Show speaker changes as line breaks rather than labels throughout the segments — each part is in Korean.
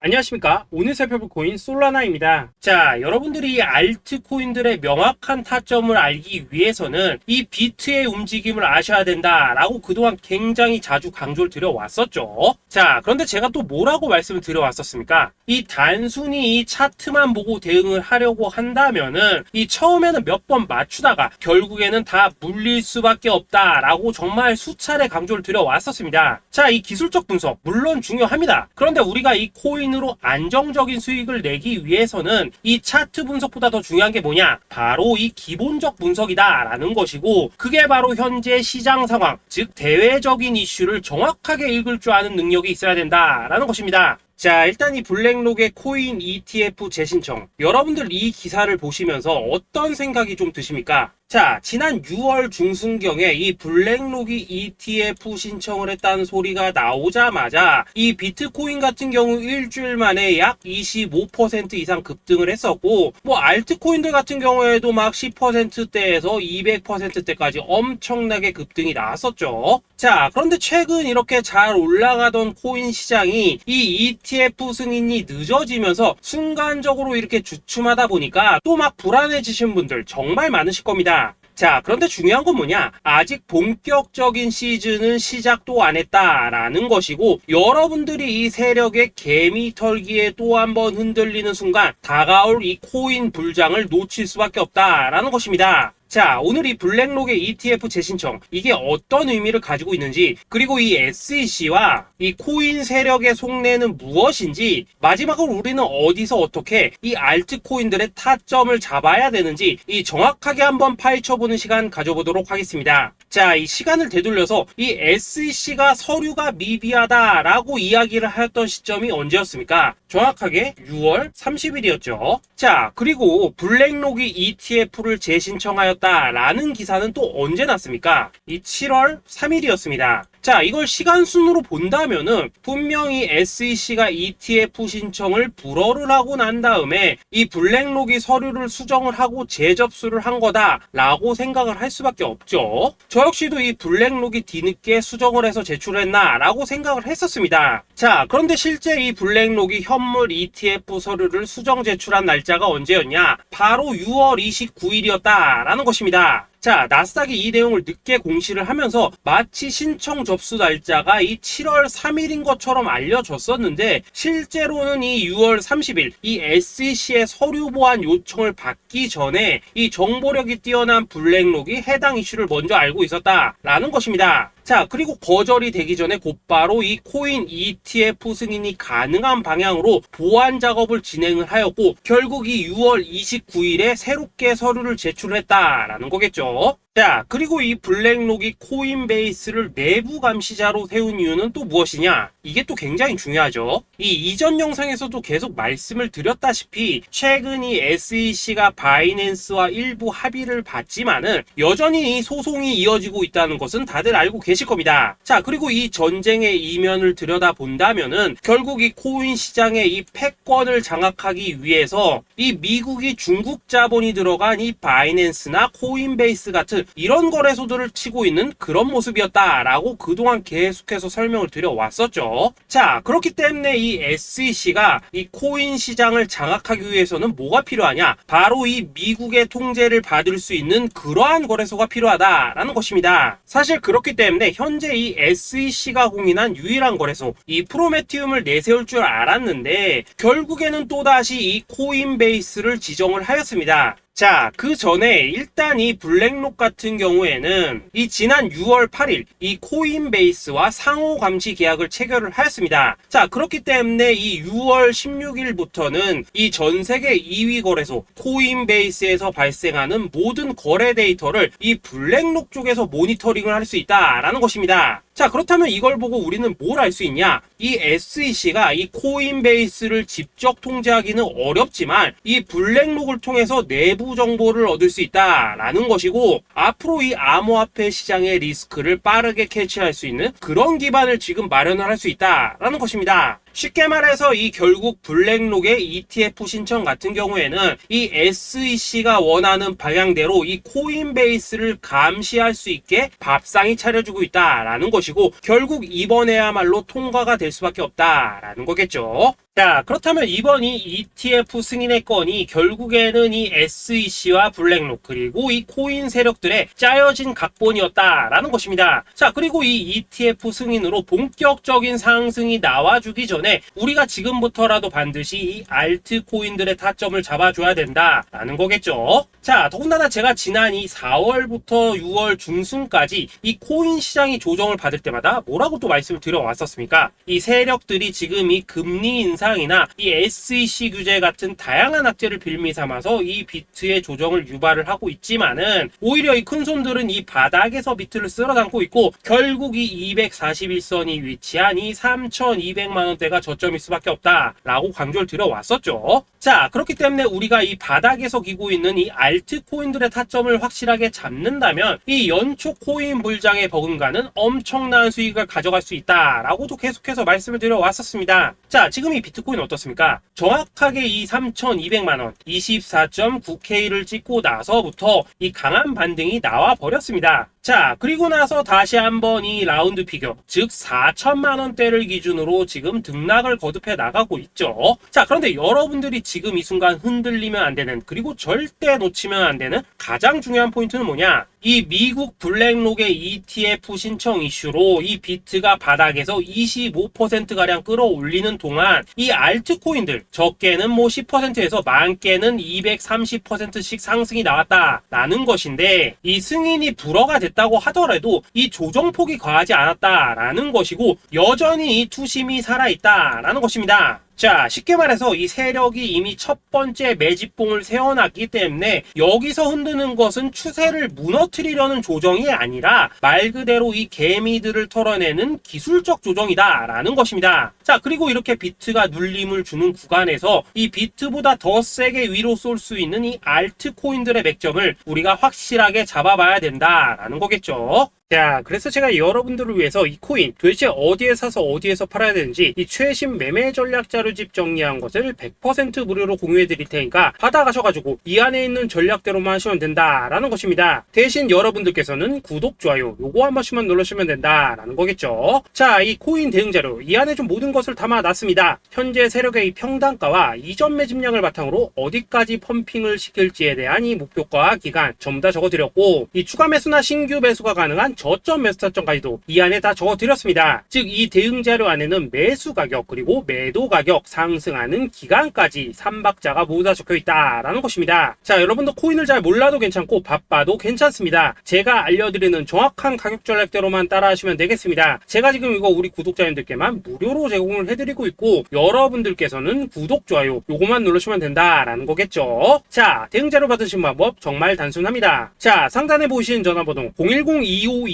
안녕하십니까. 오늘 살펴볼 코인 솔라나입니다. 자, 여러분들이 이 알트코인들의 명확한 타점을 알기 위해서는 이 비트의 움직임을 아셔야 된다라고 그동안 굉장히 자주 강조를 드려왔었죠. 자, 그런데 제가 또 뭐라고 말씀을 드려왔었습니까? 이 단순히 이 차트만 보고 대응을 하려고 한다면은 이 처음에는 몇 번 맞추다가 결국에는 다 물릴 수밖에 없다라고 정말 수차례 강조를 드려왔었습니다. 자, 이 기술적 분석 물론 중요합니다. 그런데 우리가 이 코인으로 안정적인 수익을 내기 위해서는 이 차트 분석보다 더 중요한 게 뭐냐? 바로 이 기본적 분석이다라는 것이고, 그게 바로 현재 시장 상황, 즉 대외적인 이슈를 정확하게 읽을 줄 아는 능력이 있어야 된다라는 것입니다. 자, 일단 이 블랙록의 코인 ETF 재신청, 여러분들 이 기사를 보시면서 어떤 생각이 좀 드십니까? 자, 지난 6월 중순경에 이 블랙록이 ETF 신청을 했다는 소리가 나오자마자 이 비트코인 같은 경우 일주일 만에 약 25% 이상 급등을 했었고, 뭐 알트코인들 같은 경우에도 막 10%대에서 200%대까지 엄청나게 급등이 나왔었죠. 자, 그런데 최근 이렇게 잘 올라가던 코인 시장이 이 ETF 승인이 늦어지면서 순간적으로 이렇게 주춤하다 보니까 또 막 불안해지신 분들 정말 많으실 겁니다. 자, 그런데 중요한 건 뭐냐? 아직 본격적인 시즌은 시작도 안 했다라는 것이고, 여러분들이 이 세력의 개미 털기에 또 한 번 흔들리는 순간 다가올 이 코인 불장을 놓칠 수밖에 없다라는 것입니다. 자, 오늘 이 블랙록의 ETF 재신청, 이게 어떤 의미를 가지고 있는지, 그리고 이 SEC와 이 코인 세력의 속내는 무엇인지, 마지막으로 우리는 어디서 어떻게 이 알트코인들의 타점을 잡아야 되는지 이 정확하게 한번 파헤쳐보는 시간 가져보도록 하겠습니다. 자, 이 시간을 되돌려서 이 SEC가 서류가 미비하다라고 이야기를 하였던 시점이 언제였습니까? 정확하게 6월 30일이었죠. 자, 그리고 블랙록이 ETF를 재신청하였다라는 기사는 또 언제 났습니까? 이 7월 3일이었습니다. 자, 이걸 시간순으로 본다면은 분명히 SEC가 ETF 신청을 불허를 하고 난 다음에 이 블랙록이 서류를 수정을 하고 재접수를 한 거다라고 생각을 할 수밖에 없죠. 저 역시도 이 블랙록이 뒤늦게 수정을 해서 제출했나라고 생각을 했었습니다. 자, 그런데 실제 이 블랙록이 현물 ETF 서류를 수정 제출한 날짜가 언제였냐? 바로 6월 29일이었다라는 것입니다. 자, 나스닥이 이 내용을 늦게 공시를 하면서 마치 신청 접수 날짜가 이 7월 3일인 것처럼 알려졌었는데, 실제로는 이 6월 30일 이 SEC의 서류 보완 요청을 받기 전에 이 정보력이 뛰어난 블랙록이 해당 이슈를 먼저 알고 있었다라는 것입니다. 자, 그리고 거절이 되기 전에 곧바로 이 코인 ETF 승인이 가능한 방향으로 보완 작업을 진행을 하였고, 결국 이 6월 29일에 새롭게 서류를 제출했다라는 거겠죠. 자, 그리고 이 블랙록이 코인베이스를 내부 감시자로 세운 이유는 또 무엇이냐? 이게 또 굉장히 중요하죠. 이 이전 영상에서도 계속 말씀을 드렸다시피 최근 이 SEC가 바이낸스와 일부 합의를 봤지만은 여전히 이 소송이 이어지고 있다는 것은 다들 알고 계실 겁니다. 자, 그리고 이 전쟁의 이면을 들여다본다면은 결국 이 코인 시장의 이 패권을 장악하기 위해서 이 미국이 중국 자본이 들어간 이 바이낸스나 코인베이스 같은 이런 거래소들을 치고 있는 그런 모습이었다라고 그동안 계속해서 설명을 드려왔었죠. 자, 그렇기 때문에 이 SEC가 이 코인 시장을 장악하기 위해서는 뭐가 필요하냐? 바로 이 미국의 통제를 받을 수 있는 그러한 거래소가 필요하다라는 것입니다. 사실 그렇기 때문에 현재 이 SEC가 공인한 유일한 거래소, 이 프로메티움을 내세울 줄 알았는데 결국에는 또다시 이 코인베이스를 지정을 하였습니다. 자, 그 전에 일단 이 블랙록 같은 경우에는 이 지난 6월 8일 이 코인베이스와 상호 감시 계약을 체결을 하였습니다. 자, 그렇기 때문에 이 6월 16일부터는 이 전 세계 2위 거래소 코인베이스에서 발생하는 모든 거래 데이터를 이 블랙록 쪽에서 모니터링을 할 수 있다라는 것입니다. 자, 그렇다면 이걸 보고 우리는 뭘 알 수 있냐? 이 SEC가 이 코인베이스를 직접 통제하기는 어렵지만 이 블랙록을 통해서 내부 정보를 얻을 수 있다라는 것이고, 앞으로 이 암호화폐 시장의 리스크를 빠르게 캐치할 수 있는 그런 기반을 지금 마련을 할 수 있다라는 것입니다. 쉽게 말해서 이 결국 블랙록의 ETF 신청 같은 경우에는 이 SEC가 원하는 방향대로 이 코인베이스를 감시할 수 있게 밥상이 차려주고 있다라는 것이고, 결국 이번에야말로 통과가 될 수밖에 없다라는 거겠죠. 자, 그렇다면 이번이 ETF 승인의 건이 결국에는 이 SEC와 블랙록 그리고 이 코인 세력들의 짜여진 각본이었다라는 것입니다. 자, 그리고 이 ETF 승인으로 본격적인 상승이 나와주기 전에 우리가 지금부터라도 반드시 이 알트코인들의 타점을 잡아줘야 된다라는 거겠죠. 자, 더군다나 제가 지난 이 4월부터 6월 중순까지 이 코인 시장이 조정을 받을 때마다 뭐라고 또 말씀을 드려왔었습니까? 이 세력들이 지금 이 금리 인상이나 이 SEC 규제 같은 다양한 악재를 빌미 삼아서 이 비트의 조정을 유발을 하고 있지만은, 오히려 이 큰손들은 이 바닥에서 비트를 쓸어 담고 있고, 결국 이 241선이 위치한 이 3,200만원대가 저점일 수밖에 없다라고 강조를 드려왔었죠. 자, 그렇기 때문에 우리가 이 바닥에서 기고 있는 이 알트코인들의 타점을 확실하게 잡는다면 이 연초 코인 불장에 버금가는 엄청난 수익을 가져갈 수 있다라고도 계속해서 말씀을 드려왔었습니다. 자, 지금 이 비트코인 어떻습니까? 정확하게 이 3,200만원 24.9K를 찍고 나서부터 이 강한 반등이 나와 버렸습니다. 자, 그리고 나서 다시 한번 이 라운드 피겨, 즉 4천만원대를 기준으로 지금 등락을 거듭해 나가고 있죠. 자, 그런데 여러분들이 지금 이 순간 흔들리면 안 되는, 그리고 절대 놓치면 안 되는 가장 중요한 포인트는 뭐냐? 이 미국 블랙록의 ETF 신청 이슈로 이 비트가 바닥에서 25%가량 끌어올리는 동안 이 알트코인들, 적게는 뭐 10%에서 많게는 230%씩 상승이 나왔다라는 것인데, 이 승인이 불허가 됐다고 하더라도 이 조정폭이 과하지 않았다라는 것이고, 여전히 이 투심이 살아있다라는 것입니다. 자, 쉽게 말해서 이 세력이 이미 첫 번째 매집봉을 세워놨기 때문에 여기서 흔드는 것은 추세를 무너뜨리려는 조정이 아니라 말 그대로 이 개미들을 털어내는 기술적 조정이다라는 것입니다. 자, 그리고 이렇게 비트가 눌림을 주는 구간에서 이 비트보다 더 세게 위로 쏠 수 있는 이 알트코인들의 맥점을 우리가 확실하게 잡아봐야 된다라는 거겠죠. 자, 그래서 제가 여러분들을 위해서 이 코인 도대체 어디에 사서 어디에서 팔아야 되는지 이 최신 매매 전략 자료집 정리한 것을 100% 무료로 공유해 드릴 테니까 받아가셔가지고 이 안에 있는 전략대로만 하시면 된다라는 것입니다. 대신 여러분들께서는 구독, 좋아요 요거 한 번씩만 눌러주시면 된다라는 거겠죠. 자, 이 코인 대응 자료 이 안에 좀 모든 것을 담아놨습니다. 현재 세력의 이 평단가와 이전 매집량을 바탕으로 어디까지 펌핑을 시킬지에 대한 이 목표가 기간 전부 다 적어드렸고, 이 추가 매수나 신규 매수가 가능한 저점 매수 타점까지도 이 안에 다 적어드렸습니다. 즉 이 대응 자료 안에는 매수 가격 그리고 매도 가격, 상승하는 기간까지 3박자가 모두 다 적혀있다라는 것입니다. 자, 여러분도 코인을 잘 몰라도 괜찮고 바빠도 괜찮습니다. 제가 알려드리는 정확한 가격 전략대로만 따라하시면 되겠습니다. 제가 지금 이거 우리 구독자님들께만 무료로 제공을 해드리고 있고, 여러분들께서는 구독, 좋아요 요거만 누르시면 된다라는 거겠죠. 자, 대응 자료 받으신 방법 정말 단순합니다. 자, 상단에 보이시는 전화번호 010-2529-4421번으로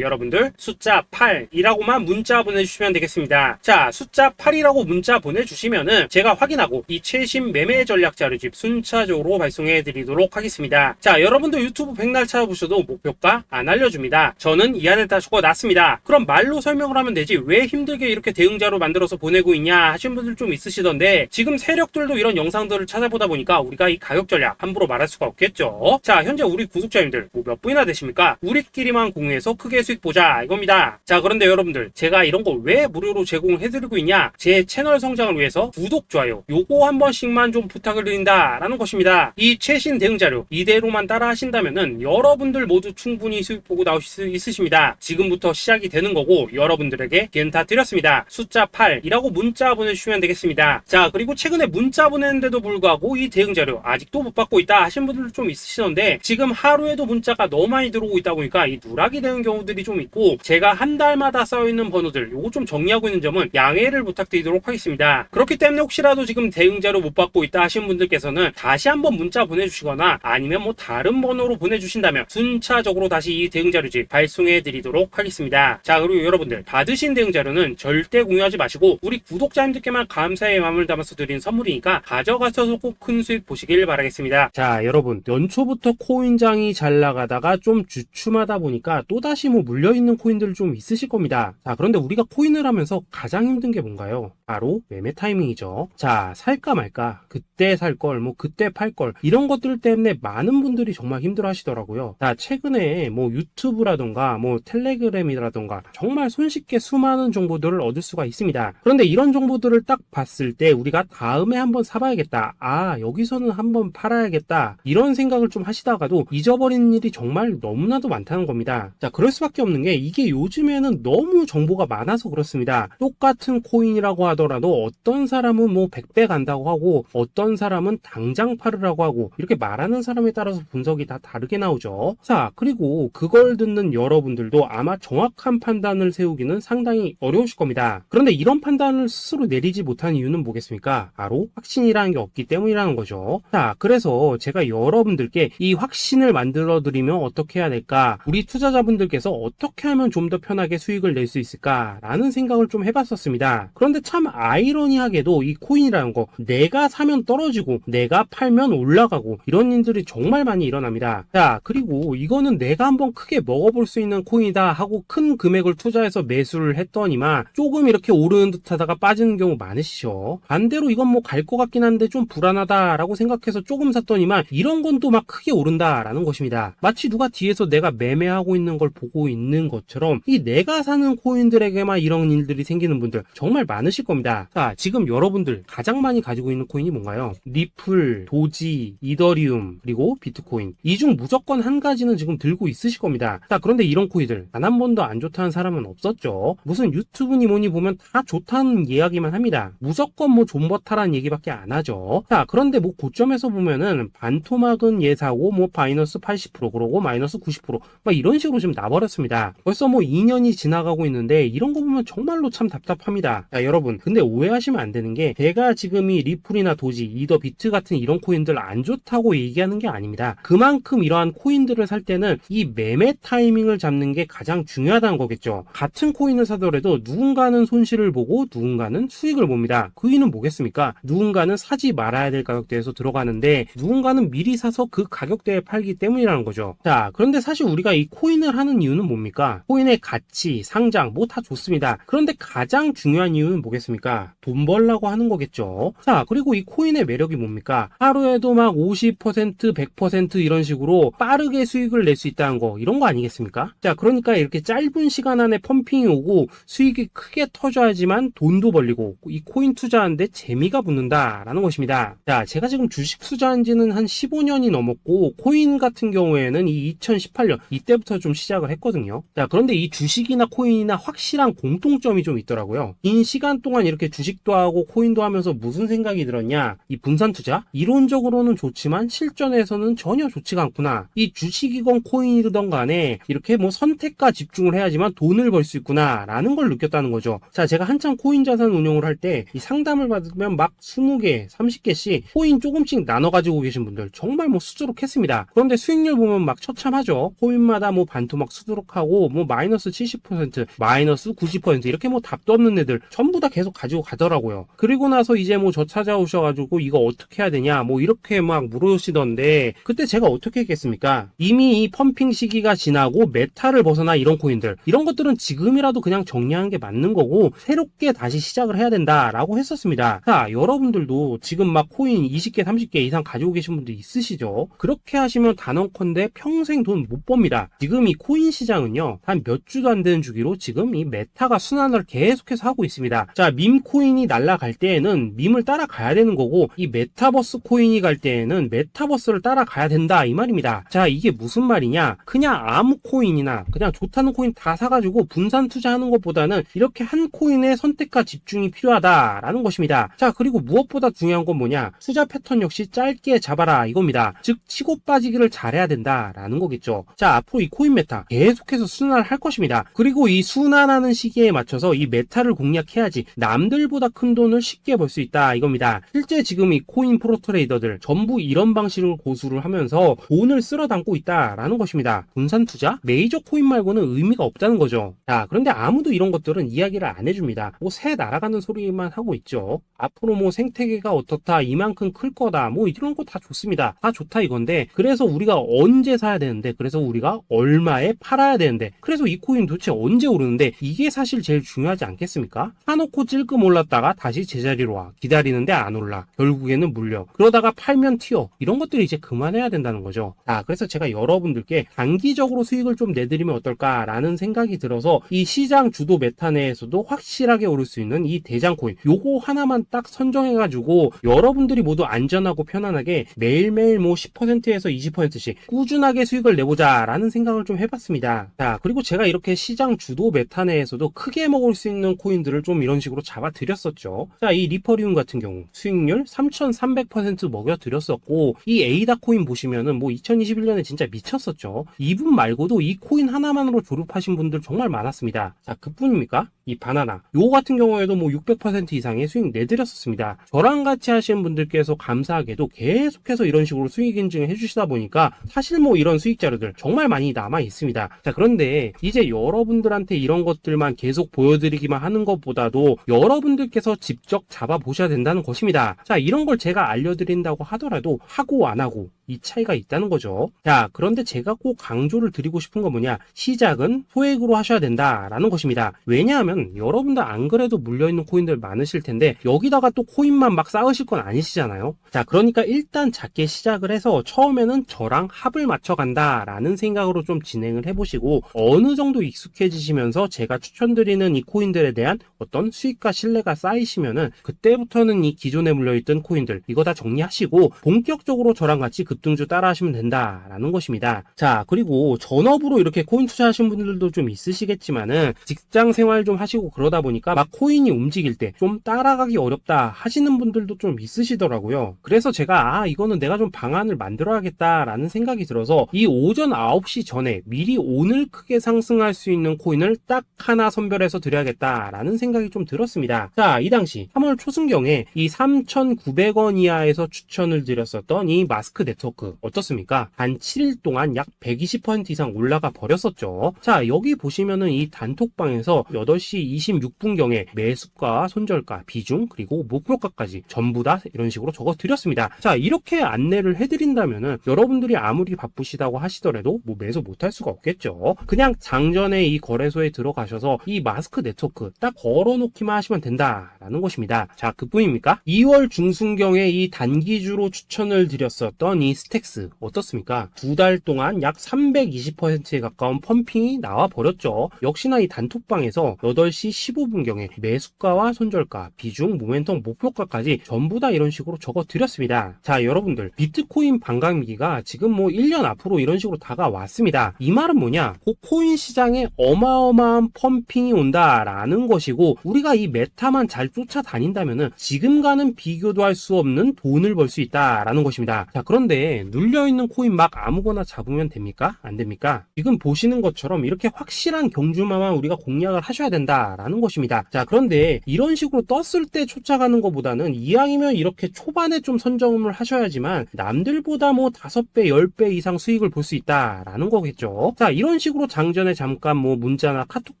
여러분들 숫자 8이라고만 문자 보내주시면 되겠습니다. 자, 숫자 8이라고 문자 보내주시면은 제가 확인하고 이 최신 매매 전략 자료집 순차적으로 발송해 드리도록 하겠습니다. 자, 여러분도 유튜브 백날 찾아보셔도 목표가 안 알려줍니다. 저는 이 안에 다 적어놨습니다. 그럼 말로 설명을 하면 되지 왜 힘들게 이렇게 대응 자료 만들어서 보내고 있냐 하시는 분들 좀 있으시던데, 지금 세력들도 이런 영상들을 찾아보다 보니까 우리가 이 가격 전략 함부로 말할 수가 없겠죠. 자, 현재 우리 구독자님들 뭐 몇 분이나 되십니까? 우리끼리만 공유해서 크게 수익 보자 이겁니다. 자, 그런데 여러분들 제가 이런 거 왜 무료로 제공을 해드리고 있냐? 제 채널 성장을 위해서 구독, 좋아요 요거 한 번씩만 좀 부탁을 드린다라는 것입니다. 이 최신 대응 자료 이대로만 따라 하신다면은 여러분들 모두 충분히 수익 보고 나오실 수 있으십니다. 지금부터 시작이 되는 거고, 여러분들에게 기회는 다 드렸습니다. 숫자 8이라고 문자 보내주시면 되겠습니다. 자, 그리고 최근에 문자 보냈는데도 불구하고 이 대응 자료 아직도 못 받고 있다 하시는 분들 좀 있으시던데, 지금 하루에도 문자가 너무 많이 들어오고 있다 보니까 이 누락이 되는 경우들이 좀 있고, 제가 한 달마다 쌓여있는 번호들 요거 좀 정리하고 있는 점은 양해를 부탁드리도록 하겠습니다. 그렇기 때문에 혹시라도 지금 대응 자료 못 받고 있다 하시는 분들께서는 다시 한번 문자 보내주시거나 아니면 뭐 다른 번호로 보내주신다면 순차적으로 다시 이 대응 자료집 발송해 드리도록 하겠습니다. 자, 그리고 여러분들 받으신 대응 자료는 절대 공유하지 마시고 우리 구독자님들께만 감사의 마음을 담아서 드린 선물이니까 가져가셔서 꼭 큰 수익 보시길 바라겠습니다. 자, 여러분 연초부터 코인장이 잘 나가다가 메타가 좀 주춤하다 보니까 또다시 뭐 물려있는 코인들 좀 있으실 겁니다. 자, 그런데 우리가 코인을 하면서 가장 힘든 게 뭔가요? 바로 매매 타이밍이죠. 자, 살까 말까, 그때 살 걸, 뭐 그때 팔 걸, 이런 것들 때문에 많은 분들이 정말 힘들어 하시더라고요. 자, 최근에 뭐 유튜브라던가 뭐 텔레그램이라던가 정말 손쉽게 수많은 정보들을 얻을 수가 있습니다. 그런데 이런 정보들을 딱 봤을 때 우리가 다음에 한번 사봐야겠다, 아 여기서는 한번 팔아야겠다, 이런 생각을 좀 하시다가도 잊어버리는 일이 정말 너무나도 많다는 겁니다. 자, 그럴 수밖에 없는 게 이게 요즘에는 너무 정보가 많아서 그렇습니다. 똑같은 코인이라고 하더라도 어떤 사람은 뭐 100배 간다고 하고 어떤 사람은 당장 팔으라고 하고, 이렇게 말하는 사람에 따라서 분석이 다 다르게 나오죠. 자, 그리고 그걸 듣는 여러분들도 아마 정확한 판단을 세우기는 상당히 어려우실 겁니다. 그런데 이런 판단을 스스로 내리지 못한 이유는 뭐겠습니까? 바로 확신이라는 게 없기 때문이라는 거죠. 자, 그래서 제가 여러분들께 이 확신을 만들어 드리면 어떻게 해야 될까, 우리 투자자분들께서 어떻게 하면 좀 더 편하게 수익을 낼 수 있을까 라는 생각을 좀 해봤었습니다. 그런데 참 아이러니하게도 이 코인이라는 거, 내가 사면 떨어지고 내가 팔면 올라가고 이런 일들이 정말 많이 일어납니다. 자, 그리고 이거는 내가 한번 크게 먹어볼 수 있는 코인이다 하고 큰 금액을 투자해서 매수를 했더니만 조금 이렇게 오르는 듯 하다가 빠지는 경우 많으시죠. 반대로 이건 뭐 갈 것 같긴 한데 좀 불안하다 라고 생각해서 조금 샀더니만 이런 건 또 막 크게 오른다 라는 것입니다. 마치 누가 뒤에서 내가 매매하고 있는 걸 보고 있는 것처럼 이 내가 사는 코인들에게만 이런 일들이 생기는 분들 정말 많으실 겁니다. 자, 지금 여러분들 가장 많이 가지고 있는 코인이 뭔가요? 리플, 도지, 이더리움, 그리고 비트코인. 이 중 무조건 한 가지는 지금 들고 있으실 겁니다. 자, 그런데 이런 코인들 단 한 번도 안 좋다는 사람은 없었죠. 무슨 유튜브니 뭐니 보면 다 좋다는 이야기만 합니다. 무조건 뭐 존버타라는 얘기밖에 안 하죠. 자, 그런데 뭐 고점에서 보면은 반토막은 예사고 뭐 마이너스 80% 그러고 마이너스 90% 막 이런 식으로 지금 나버렸습니다. 벌써 뭐 2년이 지나가고 있는데 이런 거 보면 정말로 참 답답합니다. 자, 여러분 근데 오해하시면 안 되는 게 제가 지금 이 리플이나 도지, 이더, 비트 같은 이런 코인들 안 좋다고 얘기하는 게 아닙니다. 그만큼 이러한 코인들을 살 때는 이 매매 타이밍을 잡는 게 가장 중요하다는 거겠죠. 같은 코인을 사더라도 누군가는 손실을 보고 누군가는 수익을 봅니다. 그 이유는 뭐겠습니까? 누군가는 사지 말아야 될 가격대에서 들어가는데 누군가는 미리 사서 그 가격대에 팔기 때문이라는 거죠. 자, 그런데 사실 우리가 이 코인을 하는 이유는 뭡니까? 코인의 가치, 상장 뭐 다 좋습니다. 그런데 가장 중요한 이유는 뭐겠습니까? 돈 벌라고 하는 거겠죠. 자, 그리고 이 코인의 매력이 뭡니까? 하루에도 막 50%, 100% 이런 식으로 빠르게 수익을 낼 수 있다는 거, 이런 거 아니겠습니까? 자, 그러니까 이렇게 짧은 시간 안에 펌핑이 오고 수익이 크게 터져야지만 돈도 벌리고 이 코인 투자하는데 재미가 붙는다라는 것입니다. 자, 제가 지금 주식 투자한 지는 한 15년이 넘었고 코인 같은 경우에는 이 2018년 이때부터 좀 시작을 했거든요. 자, 그런데 이 주식이나 코인이나 확실한 공통점이 좀 있더라고요. 긴 시간 동안 이렇게 주식도 하고 코인도 하면서 무슨 생각이 들었냐, 이 분산 투자 이론적으로는 좋지만 실전에서는 전혀 좋지가 않구나. 이 주식이건 코인이든 간에 이렇게 뭐 선택과 집중을 해야지만 돈을 벌 수 있구나 라는 걸 느꼈다는 거죠. 자, 제가 한참 코인 자산 운용을 할 때 이 상담을 받으면 막 20개, 30개씩 코인 조금씩 나눠 가지고 계신 분들 정말 뭐 수두룩했습니다. 그런데 수익률 보면 막 처참하죠. 코인마다 뭐 반토막 수두룩하고 뭐 마이너스 70%, 마이너스 90% 이렇게 뭐 답도 없는 애들 전부 다 계속 가지고 가더라고요. 그리고 나서 이제 뭐 저 찾아오셔가지고 이거 어떻게 해야 되냐 뭐 이렇게 막 물으시던데 그때 제가 어떻게 했겠습니까? 이미 이 펌핑 시기가 지나고 메타를 벗어나 이런 코인들, 이런 것들은 지금이라도 그냥 정리하는 게 맞는 거고 새롭게 다시 시작을 해야 된다라고 했었습니다. 자, 여러분들도 지금 막 코인 20개, 30개 이상 가지고 계신 분들 있으시죠? 그렇게 하시면 단언컨대 평생 돈 못 법니다. 지금 이 코인 시장은요, 한 몇 주도 안 되는 주기로 지금 이 메타가 순환을 계속해서 하고 있습니다. 자, 밈 코인이 날아갈 때에는 밈을 따라가야 되는 거고 이 메타버스 코인이 갈 때에는 메타버스를 따라가야 된다 이 말입니다. 자, 이게 무슨 말이냐? 그냥 아무 코인이나 그냥 좋다는 코인 다 사가지고 분산 투자하는 것보다는 이렇게 한 코인에 선택과 집중이 필요하다라는 것입니다. 자, 그리고 무엇보다 중요한 건 뭐냐? 투자 패턴 역시 짧게 잡아라 이겁니다. 즉 치고 빠지기를 잘해야 된다라는 거겠죠. 자, 앞으로 이 코인 메타 계속해서 순환을 할 것입니다. 그리고 이 순환하는 시기에 맞춰서 이 메타를 공략해야지 남들보다 큰 돈을 쉽게 벌 수 있다 이겁니다. 실제 지금 이 코인 프로 트레이더들 전부 이런 방식을 고수를 하면서 돈을 쓸어 담고 있다라는 것입니다. 분산 투자? 메이저 코인 말고는 의미가 없다는 거죠. 자, 그런데 아무도 이런 것들은 이야기를 안 해줍니다. 뭐 새 날아가는 소리만 하고 있죠. 앞으로 뭐 생태계가 어떻다, 이만큼 클 거다, 뭐 이런 거 다 좋습니다. 다 좋다 이건데, 그래서 우리가 언제 사야 되는데, 그래서 우리가 얼마에 팔아야 되는데, 그래서 이 코인 도대체 언제 오르는데, 이게 사실 제일 중요하지 않겠습니까? 사놓고 찔끔 올랐다가 다시 제자리로 와. 기다리는데 안 올라. 결국에는 물려. 그러다가 팔면 튀어. 이런 것들이 이제 그만해야 된다는 거죠. 자, 그래서 제가 여러분들께 단기적으로 수익을 좀 내드리면 어떨까라는 생각이 들어서 이 시장 주도 메타 내에서도 확실하게 오를 수 있는 이 대장 코인, 요거 하나만 딱 선정해가지고 여러분들이 모두 안전하고 편안하게 매일매일 뭐 10%에서 20%씩 꾸준하게 수익을 내보자라는 생각을 좀 해봤습니다. 자, 그리고 제가 이렇게 시장 주도 메타 내에서도 크게 먹을 수 있는 코인들을 좀 이런 식으로 잡아드렸었죠. 자, 이 리퍼리움 같은 경우 수익률 3,300% 먹여드렸었고, 이 에이다 코인 보시면은 뭐 2021년에 진짜 미쳤었죠. 이분 말고도 이 코인 하나만으로 졸업하신 분들 정말 많았습니다. 자, 그뿐입니까? 이 바나나 요거 같은 경우에도 뭐 600% 이상의 수익 내드렸었습니다. 저랑 같이 하시는 분들께서 감사하게도 계속해서 이런 식으로 수익 인증을 해주시다 보니까 사실 뭐 이런 수익 자료들 정말 많이 남아 있습니다. 자, 그런데 이제 여러분들한테 이런 것들만 계속 보여드리기만 하는 것보다도 여러분들께서 직접 잡아보셔야 된다는 것입니다. 자, 이런 걸 제가 알려드린다고 하더라도 하고 안 하고 이 차이가 있다는 거죠. 자, 그런데 제가 꼭 강조를 드리고 싶은 건 뭐냐, 시작은 소액으로 하셔야 된다라는 것입니다. 왜냐하면 여러분들 안 그래도 물려있는 코인들 많으실 텐데 여기다가 또 코인만 막 쌓으실 건 아니시잖아요. 자, 그러니까 일단 작게 시작을 해서 처음에는 저랑 합을 맞춰간다라는 생각으로 좀 진행을 해보시고, 어느 정도 익숙해지시면서 제가 추천드리는 이 코인들에 대한 어떤 수익과 신뢰가 쌓이시면은 그때부터는 이 기존에 물려있던 코인들 이거 다 정리하시고 본격적으로 저랑 같이 급등주 따라 하시면 된다라는 것입니다. 자, 그리고 전업으로 이렇게 코인 투자하신 분들도 좀 있으시겠지만은 직장 생활 좀 하시고 그러다 보니까 막 코인이 움직일 때 좀 따라가기 어렵다 하시는 분들도 좀 있으시더라고요. 그래서 제가 이거는 내가 좀 방안을 만들어야겠다라는 생각이 들어서 이 오전 9시 전에 미리 오늘 크게 상승할 수 있는 코인을 딱 하나 선별해서 드려야겠다라는 생각이 좀 들었습니다. 자, 이 당시 3월 초순경에 이 3,900원 이하에서 추천을 드렸었던 이 마스크 네트워크 어떻습니까? 단 7일 동안 약 120% 이상 올라가 버렸었죠. 자, 여기 보시면은 이 단톡방에서 8시 26분경에 매수가, 손절가, 비중, 그리고 목표가까지 전부 다 이런 식으로 적어 드렸습니다. 자, 이렇게 안내를 해드린다면은 여러분들이 아무리 바쁘시다고 하시더라도 뭐 매수 못할 수가 없겠죠. 그냥 장전에 이 거래소에 들어가셔서 이 마스크 네트워크 딱 걸어놓기만 하시면 된다라는 것입니다. 자, 그뿐입니까? 2월 중순경에 이 단기주로 추천을 드렸었던 이 스택스 어떻습니까? 2달 동안 약 320%에 가까운 펌핑이 나와 버렸죠. 역시나 이 단톡방에서 8시 15분경에 매수가와 손절가, 비중, 모멘텀, 목표가까지 전부 다 이런 식으로 적어 드렸습니다. 자, 여러분들 비트코인 반감기가 지금 뭐 1년 앞으로 이런 식으로 다가왔습니다. 이 말은 뭐냐? 그 코인 시장에 어마어마한 펌핑이 온다라는 것이고, 우리가 이 메타만 잘 쫓아다닌다면은 지금과는 비교도 할 수 없는 돈을 벌 수 있다라는 것입니다. 자, 그런데 눌려있는 코인 막 아무거나 잡으면 됩니까? 안 됩니까? 지금 보시는 것처럼 이렇게 확실한 경주마만 우리가 공략을 하셔야 된다라는 것입니다. 자, 그런데 이런 식으로 떴을 때 쫓아가는 것보다는 이왕이면 이렇게 초반에 좀 선점을 하셔야지만 남들보다 뭐 5배, 10배 이상 수익을 볼 수 있다라는 거겠죠. 자, 이런 식으로 장전에 잠깐 뭐 문자나 카톡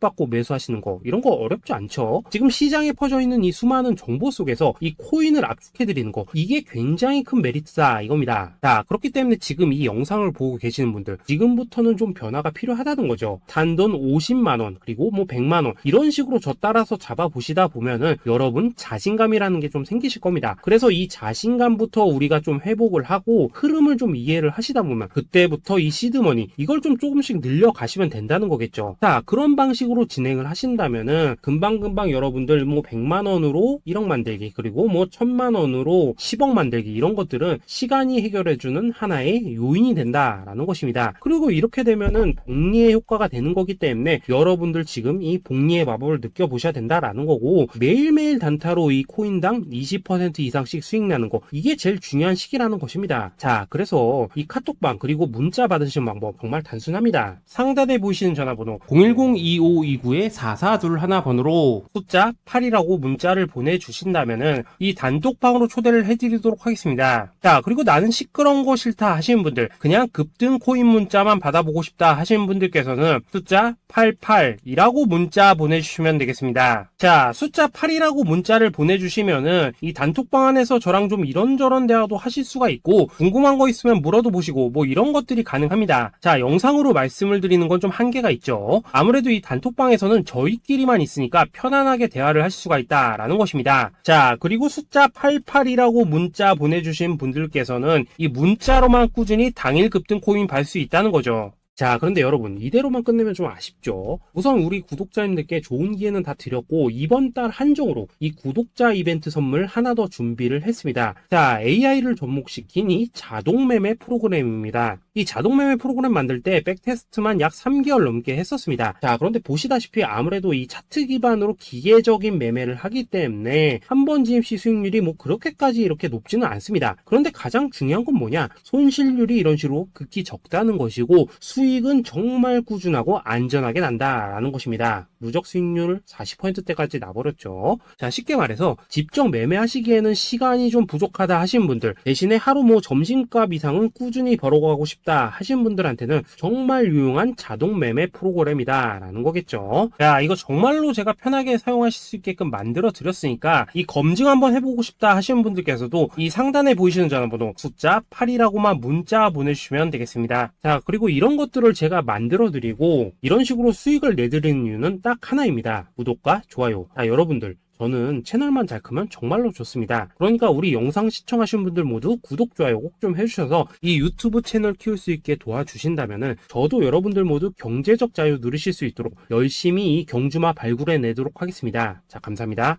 받고 매수하시는 거 이런 거 어렵지 않죠. 지금 시장에 퍼져 있는 이 수많은 정보 속에서 이 코인을 압축해드리는 거, 이게 굉장히 큰 메리트다 이겁니다. 자, 그렇기 때문에 지금 이 영상을 보고 계시는 분들 지금부터는 좀 변화가 필요하다는 거죠. 단돈 50만원 그리고 뭐 100만원 이런 식으로 저 따라서 잡아보시다 보면은 여러분 자신감이라는 게 좀 생기실 겁니다. 그래서 이 자신감부터 우리가 좀 회복을 하고 흐름을 좀 이해를 하시다 보면 그때부터 이 시드머니 이걸 좀 조금씩 늘려가시면 된다는 거겠죠. 자, 그런 방식으로 진행을 하신다면은 금방금방 여러분들 뭐 100만원으로 1억 만들기, 그리고 뭐 1000만원으로 10억 만들기, 이런 것들은 시간이 해결해 해주는 하나의 요인이 된다라는 것입니다. 그리고 이렇게 되면은 복리의 효과가 되는 거기 때문에 여러분들 지금 이 복리의 마법을 느껴보셔야 된다라는 거고, 매일매일 단타로 이 코인당 20% 이상씩 수익 나는 거, 이게 제일 중요한 시기라는 것입니다. 자, 그래서 이 카톡방 그리고 문자 받으시는 방법 정말 단순합니다. 상단에 보이시는 전화번호 010-2529-4421 번호로 숫자 8이라고 문자를 보내주신다면은 이 단톡방으로 초대를 해드리도록 하겠습니다. 자, 그리고 나는 시끄러운 거 싫다 하시는 분들, 그냥 급등 코인 문자만 받아보고 싶다 하시는 분들께서는 숫자 88이라고 문자 보내주시면 되겠습니다. 자, 숫자 8이라고 문자를 보내주시면은 이 단톡방 안에서 저랑 좀 이런저런 대화도 하실 수가 있고, 궁금한 거 있으면 물어도 보시고 뭐 이런 것들이 가능합니다. 자, 영상으로 말씀을 드리는 건 좀 한계가 있죠. 아무래도 이 단톡방에서는 저희끼리만 있으니까 편안하게 대화를 하실 수가 있다라는 것입니다. 자, 그리고 숫자 88이라고 문자 보내주신 분들께서는 이 문자로만 꾸준히 당일 급등 코인 받을 수 있다는 거죠. 자, 그런데 여러분, 이대로만 끝내면 좀 아쉽죠. 우선 우리 구독자님들께 좋은 기회는 다 드렸고, 이번 달 한정으로 이 구독자 이벤트 선물 하나 더 준비를 했습니다. 자, AI를 접목시킨 이 자동매매 프로그램입니다. 이 자동매매 프로그램 만들 때 백테스트만 약 3개월 넘게 했었습니다. 자, 그런데 보시다시피 아무래도 이 차트 기반으로 기계적인 매매를 하기 때문에 한 번 GMC 수익률이 뭐 그렇게까지 이렇게 높지는 않습니다. 그런데 가장 중요한 건 뭐냐? 손실률이 이런 식으로 극히 적다는 것이고, 수익은 정말 꾸준하고 안전하게 난다라는 것입니다. 누적 수익률 40%대까지 나버렸죠. 자, 쉽게 말해서 직접 매매하시기에는 시간이 좀 부족하다 하신 분들, 대신에 하루 뭐 점심값 이상은 꾸준히 벌어가고 싶다 하신 분들한테는 정말 유용한 자동 매매 프로그램이다 라는 거겠죠. 자, 이거 정말로 제가 편하게 사용하실 수 있게끔 만들어 드렸으니까 이 검증 한번 해보고 싶다 하시는 분들께서도 이 상단에 보이시는 전화번호 숫자 8이라고만 문자 보내주시면 되겠습니다. 자, 그리고 이런 것들을 제가 만들어 드리고 이런 식으로 수익을 내드리는 이유는 딱 하나입니다. 구독과 좋아요. 자, 여러분들, 저는 채널만 잘 크면 정말로 좋습니다. 그러니까 우리 영상 시청하신 분들 모두 구독, 좋아요 꼭 좀 해주셔서 이 유튜브 채널 키울 수 있게 도와주신다면은 저도 여러분들 모두 경제적 자유 누리실 수 있도록 열심히 이 경주마 발굴해 내도록 하겠습니다. 자, 감사합니다.